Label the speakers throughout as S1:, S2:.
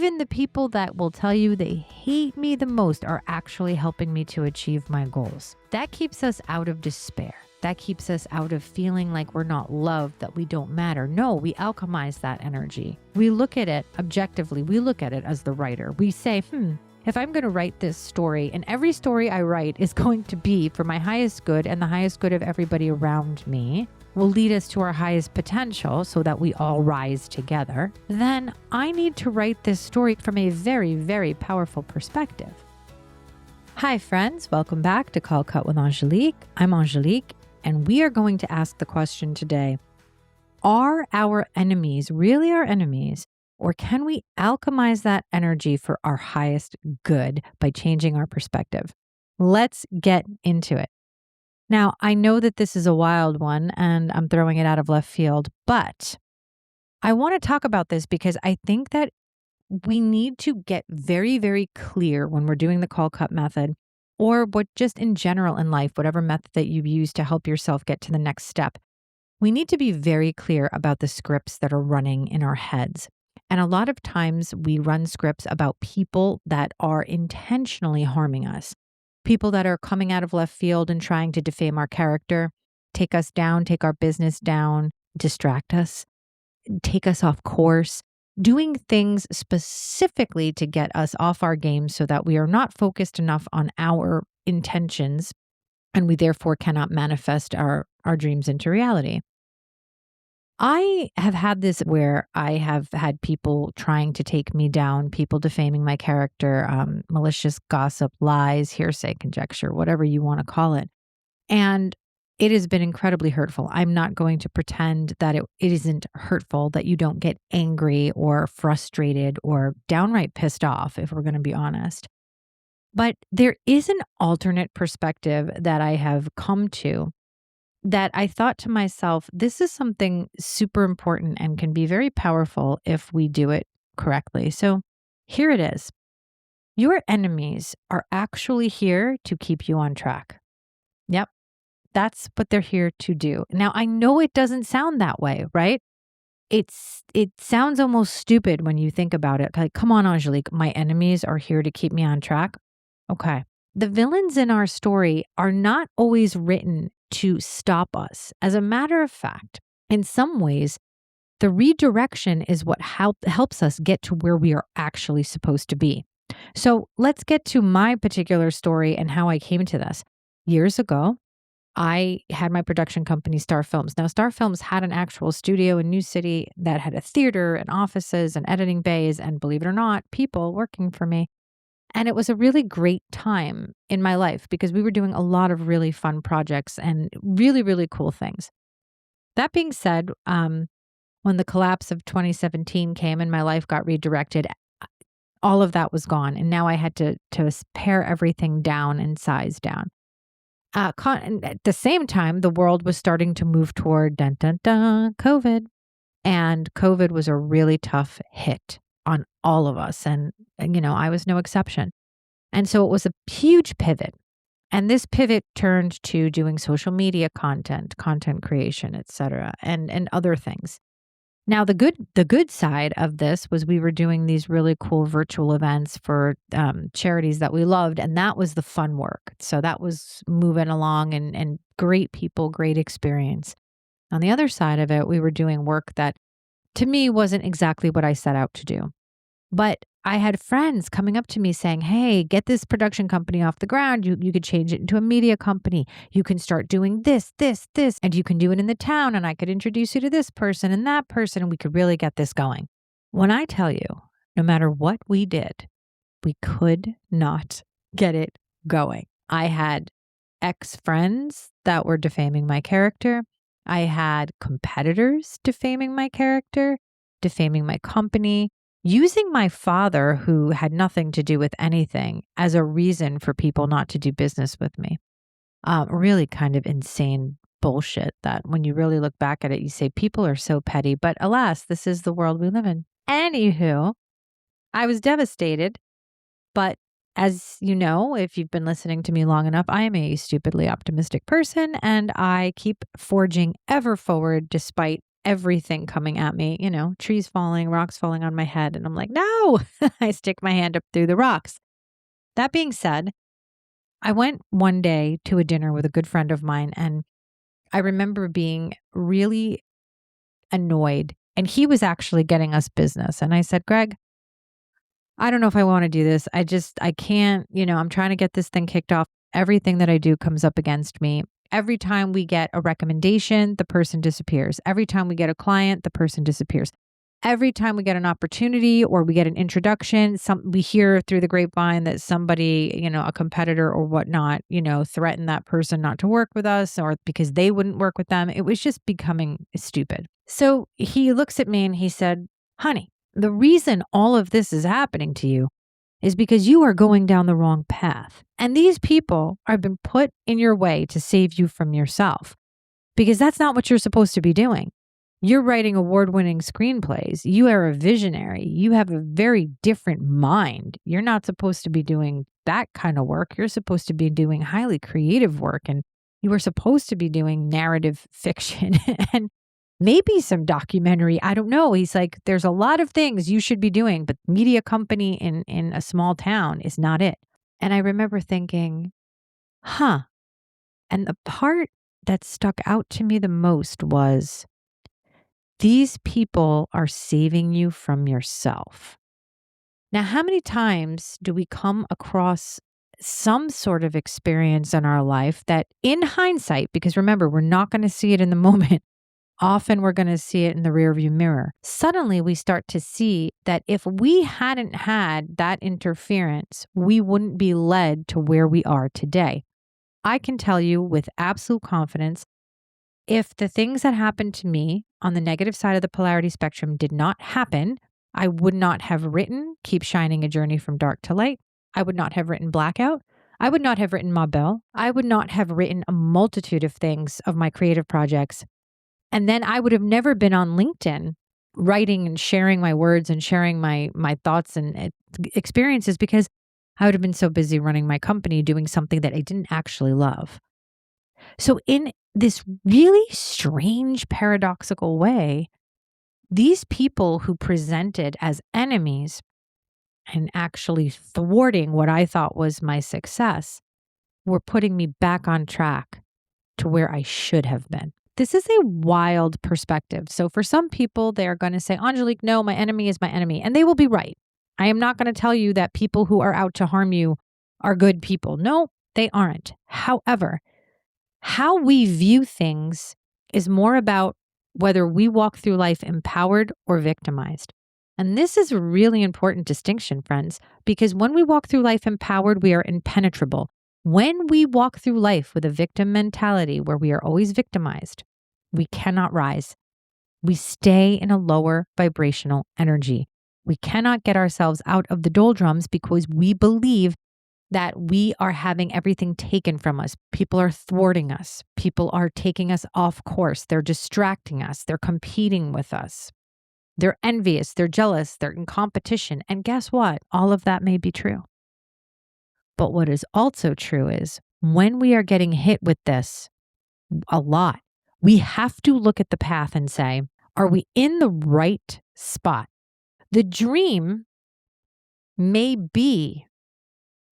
S1: Even the people that will tell you they hate me the most are actually helping me to achieve my goals. That keeps us out of despair. That keeps us out of feeling like we're not loved, that we don't matter. No, we alchemize that energy. We look at it objectively. We look at it as the writer. We say, if I'm going to write this story, and every story I write is going to be for my highest good and the highest good of everybody around me, will lead us to our highest potential so that we all rise together, then I need to write this story from a very, very powerful perspective. Hi friends, welcome back to Call Cut with Angelique. I'm Angelique, and we are going to ask the question today, are our enemies really our enemies, or can we alchemize that energy for our highest good by changing our perspective? Let's get into it. Now, I know that this is a wild one and I'm throwing it out of left field, but I want to talk about this because I think that we need to get very, very clear when we're doing the call cut method, or what just in general in life, whatever method that you use to help yourself get to the next step. We need to be very clear about the scripts that are running in our heads. And a lot of times we run scripts about people that are intentionally harming us. People that are coming out of left field and trying to defame our character, take us down, take our business down, distract us, take us off course, doing things specifically to get us off our game so that we are not focused enough on our intentions and we therefore cannot manifest our dreams into reality. I have had this where I have had people trying to take me down, people defaming my character, malicious gossip, lies, hearsay, conjecture, whatever you want to call it. And it has been incredibly hurtful. I'm not going to pretend that it isn't hurtful, that you don't get angry or frustrated or downright pissed off, if we're going to be honest. But there is an alternate perspective that I have come to that I thought to myself, this is something super important and can be very powerful if we do it correctly. So here it is. Your enemies are actually here to keep you on track. Yep. That's what they're here to do. Now, I know it doesn't sound that way, right? It sounds almost stupid when you think about it. Like, come on, Angelique, my enemies are here to keep me on track. Okay. The villains in our story are not always written to stop us. As a matter of fact, in some ways, the redirection is what helps us get to where we are actually supposed to be. So let's get to my particular story and how I came to this. Years ago, I had my production company, Star Films. Now, Star Films had an actual studio in New City that had a theater and offices and editing bays, and believe it or not, people working for me. And it was a really great time in my life because we were doing a lot of really fun projects and really, really cool things. That being said, when the collapse of 2017 came and my life got redirected, all of that was gone. And now I had to pare everything down and size down. And at the same time, the world was starting to move toward COVID. And COVID was a really tough hit on all of us. And I was no exception. And so it was a huge pivot. And this pivot turned to doing social media content creation, et cetera, and other things. Now, the good side of this was we were doing these really cool virtual events for charities that we loved. And that was the fun work. So that was moving along and great people, great experience. On the other side of it, we were doing work that to me wasn't exactly what I set out to do. But I had friends coming up to me saying, hey, get this production company off the ground. You could change it into a media company. You can start doing this, and you can do it in the town. And I could introduce you to this person and that person, and we could really get this going. When I tell you, no matter what we did, we could not get it going. I had ex-friends that were defaming my character. I had competitors defaming my character, defaming my company, using my father, who had nothing to do with anything, as a reason for people not to do business with me. Really kind of insane bullshit that when you really look back at it, you say people are so petty, but alas, this is the world we live in. Anywho, I was devastated, but as you know, if you've been listening to me long enough, I am a stupidly optimistic person and I keep forging ever forward despite everything coming at me, trees falling, rocks falling on my head. And I'm like, no, I stick my hand up through the rocks. That being said, I went one day to a dinner with a good friend of mine, and I remember being really annoyed. And he was actually getting us business. And I said, Greg, I don't know if I want to do this. I can't, I'm trying to get this thing kicked off. Everything that I do comes up against me. Every time we get a recommendation, the person disappears. Every time we get a client, the person disappears. Every time we get an opportunity or we get an introduction, we hear through the grapevine that somebody, a competitor or whatnot, threatened that person not to work with us or because they wouldn't work with them. It was just becoming stupid. So he looks at me and he said, honey, the reason all of this is happening to you is because you are going down the wrong path. And these people have been put in your way to save you from yourself, because that's not what you're supposed to be doing. You're writing award-winning screenplays. You are a visionary. You have a very different mind. You're not supposed to be doing that kind of work. You're supposed to be doing highly creative work, and you are supposed to be doing narrative fiction and maybe some documentary. I don't know. He's like, there's a lot of things you should be doing, but media company in a small town is not it. And I remember thinking, And the part that stuck out to me the most was, these people are saving you from yourself. Now, how many times do we come across some sort of experience in our life that in hindsight, because remember, we're not going to see it in the moment, often we're going to see it in the rearview mirror. Suddenly we start to see that if we hadn't had that interference, we wouldn't be led to where we are today. I can tell you with absolute confidence, if the things that happened to me on the negative side of the polarity spectrum did not happen, I would not have written Keep Shining: A Journey from Dark to Light. I would not have written Blackout. I would not have written Ma Belle. I would not have written a multitude of things of my creative projects. And then I would have never been on LinkedIn writing and sharing my words and sharing my thoughts and experiences, because I would have been so busy running my company doing something that I didn't actually love. So in this really strange, paradoxical way, these people who presented as enemies and actually thwarting what I thought was my success were putting me back on track to where I should have been. This is a wild perspective. So for some people, they're going to say, Angelique, no, my enemy is my enemy. And they will be right. I am not going to tell you that people who are out to harm you are good people. No, they aren't. However, how we view things is more about whether we walk through life empowered or victimized. And this is a really important distinction, friends, because when we walk through life empowered, we are impenetrable. When we walk through life with a victim mentality where we are always victimized, we cannot rise. We stay in a lower vibrational energy. We cannot get ourselves out of the doldrums because we believe that we are having everything taken from us. People are thwarting us. People are taking us off course. They're distracting us. They're competing with us. They're envious. They're jealous. They're in competition. And guess what? All of that may be true. But what is also true is when we are getting hit with this a lot, we have to look at the path and say, are we in the right spot? The dream may be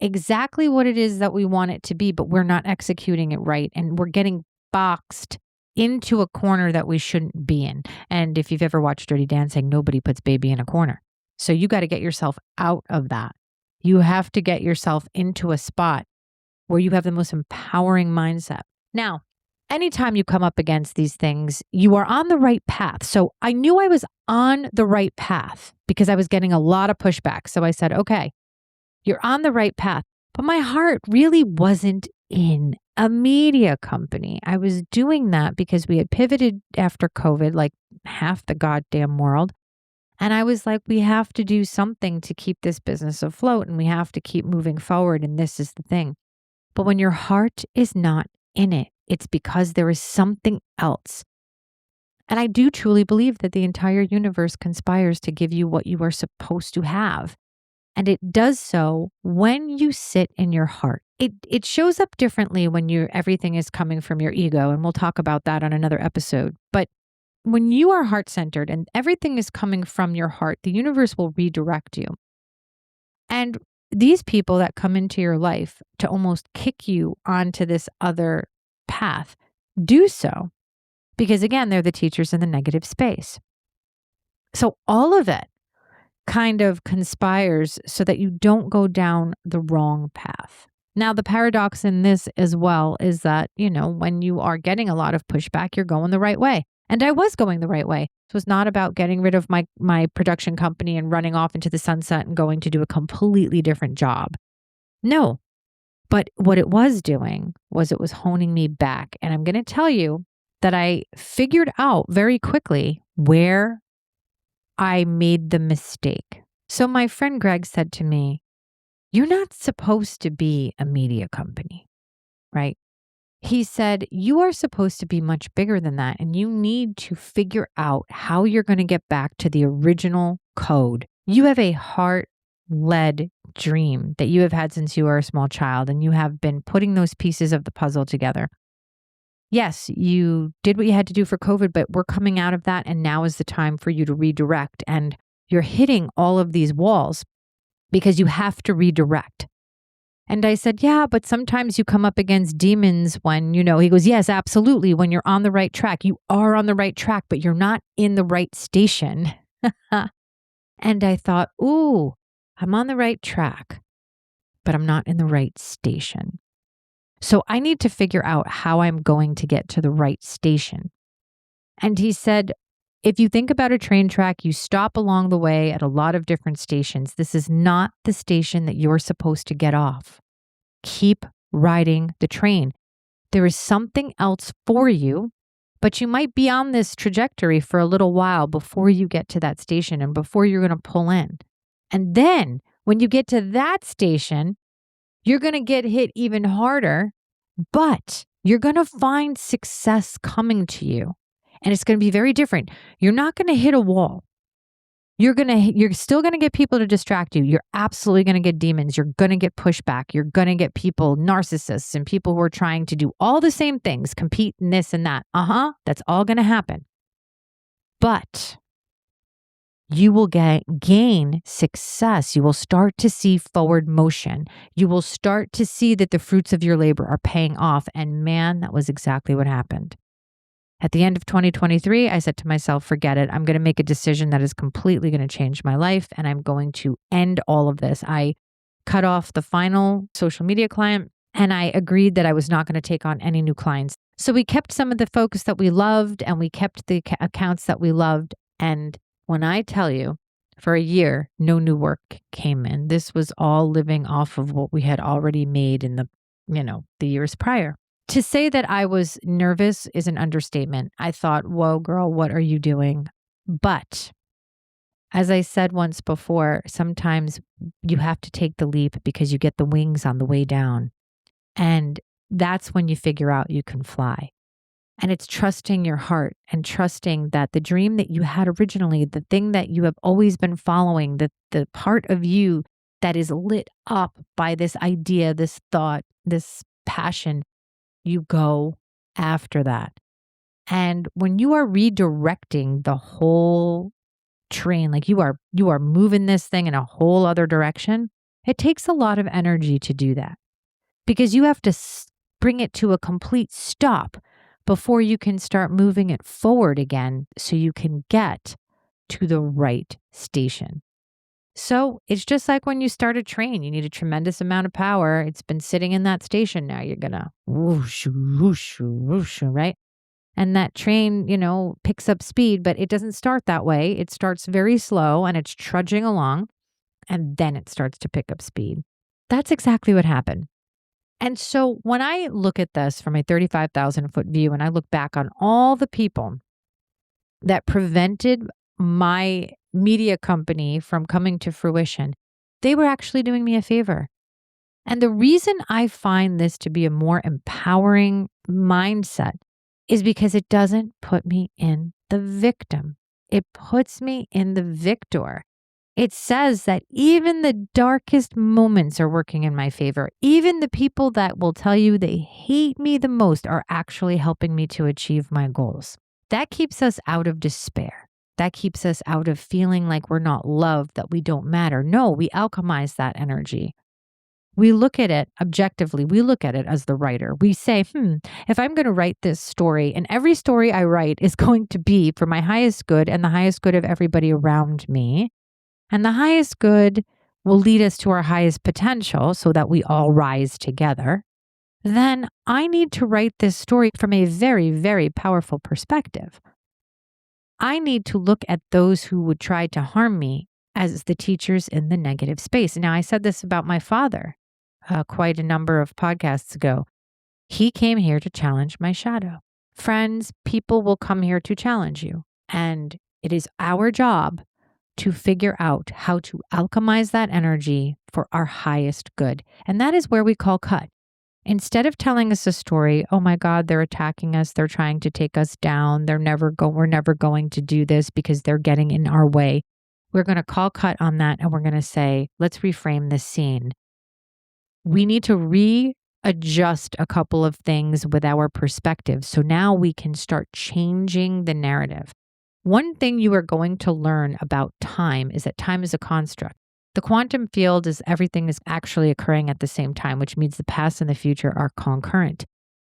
S1: exactly what it is that we want it to be, but we're not executing it right. And we're getting boxed into a corner that we shouldn't be in. And if you've ever watched Dirty Dancing, nobody puts baby in a corner. So you got to get yourself out of that. You have to get yourself into a spot where you have the most empowering mindset. Now, anytime you come up against these things, you are on the right path. So I knew I was on the right path because I was getting a lot of pushback. So I said, okay, you're on the right path. But my heart really wasn't in a media company. I was doing that because we had pivoted after COVID, like half the goddamn world. And I was like, we have to do something to keep this business afloat and we have to keep moving forward. And this is the thing. But when your heart is not in it, it's because there is something else. And I do truly believe that the entire universe conspires to give you what you are supposed to have. And it does so when you sit in your heart. It shows up differently when everything is coming from your ego. And we'll talk about that on another episode. But when you are heart-centered and everything is coming from your heart, the universe will redirect you. And these people that come into your life to almost kick you onto this other path do so because, again, they're the teachers in the negative space. So all of it kind of conspires so that you don't go down the wrong path. Now, the paradox in this as well is that, when you are getting a lot of pushback, you're going the right way. And I was going the right way. It was not about getting rid of my production company and running off into the sunset and going to do a completely different job. No. But what it was doing was it was honing me back. And I'm going to tell you that I figured out very quickly where I made the mistake. So my friend Greg said to me, "You're not supposed to be a media company, right?" He said, "You are supposed to be much bigger than that, and you need to figure out how you're going to get back to the original code. You have a heart-led dream that you have had since you were a small child, and you have been putting those pieces of the puzzle together. Yes, you did what you had to do for COVID, but we're coming out of that, and now is the time for you to redirect. And you're hitting all of these walls because you have to redirect." And I said, "Yeah, but sometimes you come up against demons when, he goes, "Yes, absolutely. When you're on the right track, you are on the right track, but you're not in the right station." And I thought, ooh, I'm on the right track, but I'm not in the right station. So I need to figure out how I'm going to get to the right station. And he said, if you think about a train track, you stop along the way at a lot of different stations. This is not the station that you're supposed to get off. Keep riding the train. There is something else for you, but you might be on this trajectory for a little while before you get to that station and before you're going to pull in. And then when you get to that station, you're going to get hit even harder, but you're going to find success coming to you. And it's going to be very different. You're not going to hit a wall. You're still going to get people to distract you. You're absolutely going to get demons. You're going to get pushback. You're going to get people, narcissists, and people who are trying to do all the same things, compete in this and that. That's all going to happen. But you will gain success. You will start to see forward motion. You will start to see that the fruits of your labor are paying off. And man, that was exactly what happened. At the end of 2023, I said to myself, forget it. I'm going to make a decision that is completely going to change my life, and I'm going to end all of this. I cut off the final social media client, and I agreed that I was not going to take on any new clients. So we kept some of the focus that we loved, and we kept the accounts that we loved. And when I tell you, for a year, no new work came in. This was all living off of what we had already made in the years prior. To say that I was nervous is an understatement. I thought, whoa, girl, what are you doing? But as I said once before, sometimes you have to take the leap because you get the wings on the way down. And that's when you figure out you can fly. And it's trusting your heart and trusting that the dream that you had originally, the thing that you have always been following, the part of you that is lit up by this idea, this thought, this passion, you go after that. And when you are redirecting the whole train, like you are moving this thing in a whole other direction, it takes a lot of energy to do that because you have to bring it to a complete stop before you can start moving it forward again so you can get to the right station. So it's just like when you start a train, you need a tremendous amount of power. It's been sitting in that station. Now you're going to whoosh, whoosh, whoosh, right? And that train, picks up speed, but it doesn't start that way. It starts very slow and it's trudging along and then it starts to pick up speed. That's exactly what happened. And so when I look at this from a 35,000-foot view and I look back on all the people that prevented my media company from coming to fruition, they were actually doing me a favor. And the reason I find this to be a more empowering mindset is because it doesn't put me in the victim. It puts me in the victor. It says that even the darkest moments are working in my favor. Even the people that will tell you they hate me the most are actually helping me to achieve my goals. That keeps us out of despair. That keeps us out of feeling like we're not loved, that we don't matter. No, we alchemize that energy. We look at it objectively. We look at it as the writer. We say, if I'm going to write this story, and every story I write is going to be for my highest good and the highest good of everybody around me, and the highest good will lead us to our highest potential so that we all rise together, then I need to write this story from a very, very powerful perspective. I need to look at those who would try to harm me as the teachers in the negative space. Now, I said this about my father quite a number of podcasts ago. He came here to challenge my shadow. Friends, people will come here to challenge you. And it is our job to figure out how to alchemize that energy for our highest good. And that is where we call cut. Instead of telling us a story, oh my God, they're attacking us, they're trying to take us down, we're never going to do this because they're getting in our way. We're going to call cut on that and we're going to say, let's reframe this scene. We need to readjust a couple of things with our perspective. So now we can start changing the narrative. One thing you are going to learn about time is that time is a construct. The quantum field is everything is actually occurring at the same time, which means the past and the future are concurrent.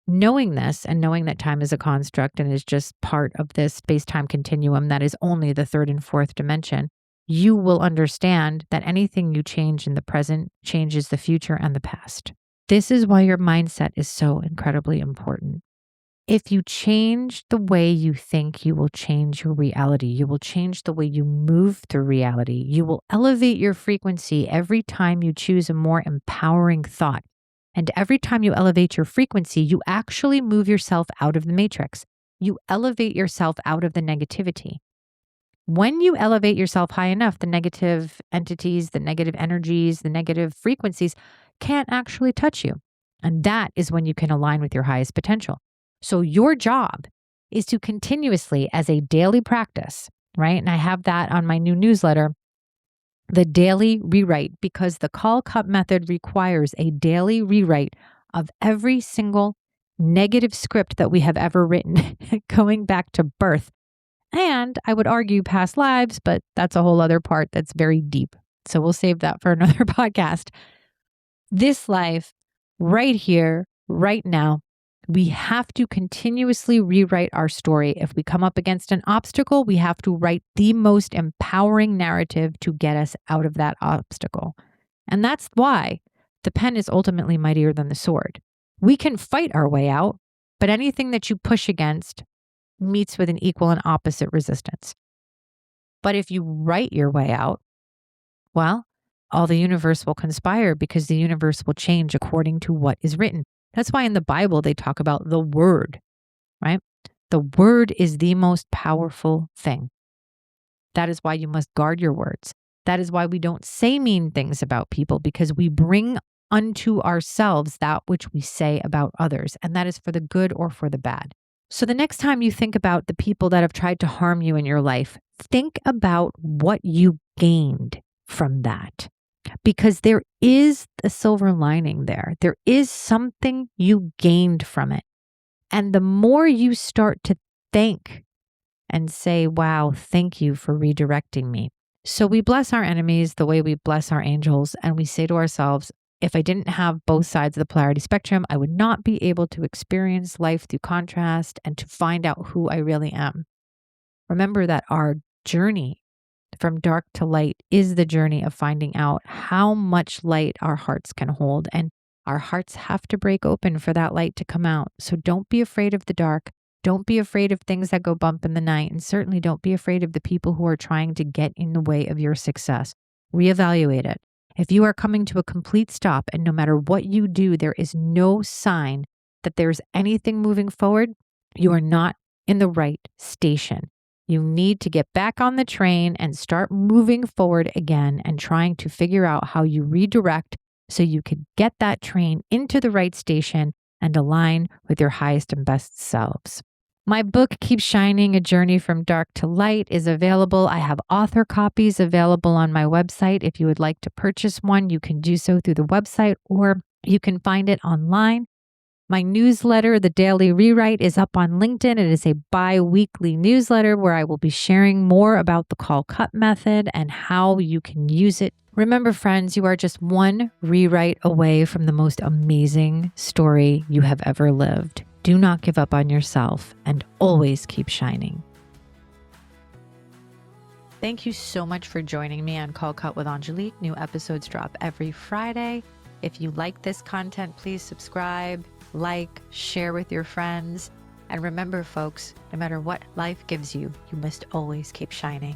S1: Knowing this and knowing that time is a construct and is just part of this space-time continuum that is only the third and fourth dimension, you will understand that anything you change in the present changes the future and the past. This is why your mindset is so incredibly important. If you change the way you think, you will change your reality. You will change the way you move through reality. You will elevate your frequency every time you choose a more empowering thought. And every time you elevate your frequency, you actually move yourself out of the matrix. You elevate yourself out of the negativity. When you elevate yourself high enough, the negative entities, the negative energies, the negative frequencies can't actually touch you. And that is when you can align with your highest potential. So your job is to continuously, as a daily practice, right? And I have that on my new newsletter, the daily rewrite, because the call cut method requires a daily rewrite of every single negative script that we have ever written, going back to birth. And I would argue past lives, but that's a whole other part that's very deep. So we'll save that for another podcast. This life, right here, right now, we have to continuously rewrite our story. If we come up against an obstacle, we have to write the most empowering narrative to get us out of that obstacle. And that's why the pen is ultimately mightier than the sword. We can fight our way out, but anything that you push against meets with an equal and opposite resistance. But if you write your way out, well, all the universe will conspire because the universe will change according to what is written. That's why in the Bible, they talk about the word, right? The word is the most powerful thing. That is why you must guard your words. That is why we don't say mean things about people, because we bring unto ourselves that which we say about others. And that is for the good or for the bad. So the next time you think about the people that have tried to harm you in your life, think about what you gained from that. Because there is a silver lining there. There is something you gained from it. And the more you start to think and say, wow, thank you for redirecting me. So we bless our enemies the way we bless our angels. And we say to ourselves, if I didn't have both sides of the polarity spectrum, I would not be able to experience life through contrast and to find out who I really am. Remember that our journey from dark to light is the journey of finding out how much light our hearts can hold. And our hearts have to break open for that light to come out. So don't be afraid of the dark. Don't be afraid of things that go bump in the night. And certainly don't be afraid of the people who are trying to get in the way of your success. Reevaluate it. If you are coming to a complete stop and no matter what you do, there is no sign that there's anything moving forward, you are not in the right station. You need to get back on the train and start moving forward again and trying to figure out how you redirect so you could get that train into the right station and align with your highest and best selves. My book, Keep Shining, A Journey from Dark to Light, is available. I have author copies available on my website. If you would like to purchase one, you can do so through the website or you can find it online. My newsletter, The Daily Rewrite, is up on LinkedIn. It is a bi-weekly newsletter where I will be sharing more about the call cut method and how you can use it. Remember, friends, you are just one rewrite away from the most amazing story you have ever lived. Do not give up on yourself and always keep shining. Thank you so much for joining me on Call Cut with Angelique. New episodes drop every Friday. If you like this content, please subscribe, like, share with your friends. And remember, folks, no matter what life gives you, you must always keep shining.